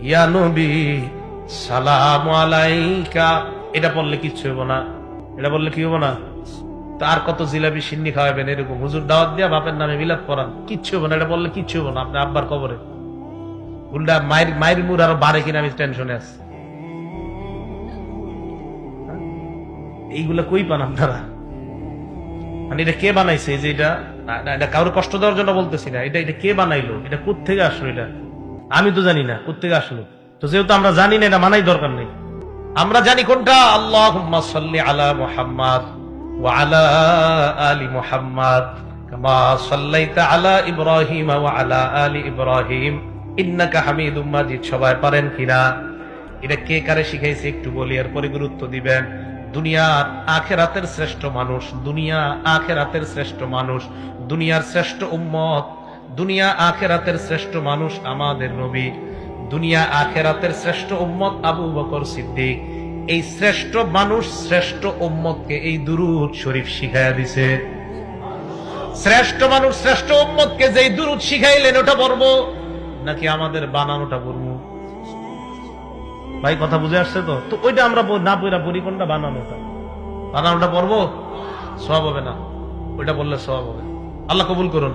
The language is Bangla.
ইয়া নবী সালামু আলাইকা, এটা বললে কিচ্ছু হইব না। এটা বললে কি হবো না? তার কত জিলাপি সিন্নি খাওয়াবেন, এরকম হুজুর দাওয়াত দিয়া বাপের নামে বিলাপ করান, কিচ্ছু হবো না। এটা বললে কিচ্ছু হবো না। আপনি আব্বার কবরে উল্টা মায়ের মুর আরো বাড়ে কিনা আমি টেনশনে আছি। এইগুলা কই পান আপনারা? মানে এটা কে বানাইছে? যে এটা এটা কারোর কষ্ট দেওয়ার জন্য বলতেছি না, এটা এটা কে বানাইলো, এটা কোত্থেকে আসলো? এটা আমি তো জানি না কোত্থেকে আসলো। তো যেহেতু আমরা জানি না, এটা মানাই দরকার নেই। আমরা জানি কোনটা, আল্লাহুম্মা সাল্লি আলা মুহাম্মাদ ওয়া আলা আলি মুহাম্মাদ কামা সাল্লাইতা আলা ইব্রাহিম ওয়া আলা আলি ইব্রাহিম ইন্নাকা হামিদুম মাজিদ। সবাই পারেন কিনা? এটা কে কারে শিখাইছে একটু বলি, এরপরে গুরুত্ব দিবেন। দুনিয়ার আখেরাতের শ্রেষ্ঠ মানুষ, দুনিয়া আখেরাতের শ্রেষ্ঠ মানুষ, দুনিয়ার শ্রেষ্ঠ উম্মত, দুনিয়া আখেরাতের শ্রেষ্ঠ মানুষ আমাদের নবী, দুনিয়া আখেরাতের শ্রেষ্ঠ উম্মত আবু বকর সিদ্দিক। এই শ্রেষ্ঠ মানুষ শ্রেষ্ঠ উম্মতকে এই দুরূদ শরীফ শিখাইয়া দিছে। শ্রেষ্ঠ মানুষ শ্রেষ্ঠ উম্মতকে যেই দুরূদ শিখাইলেন, ওটা পড়বো নাকি আমাদের বানানোটা পড়বো? ভাই কথা বুঝে আসছে তো? তো ওইটা আমরা না পড়া পড়ি কোনটা? বানানোটা পড়বো, সওয়াব হবে না। ওইটা বললে সওয়াব হবে। আল্লাহ কবুল করুন।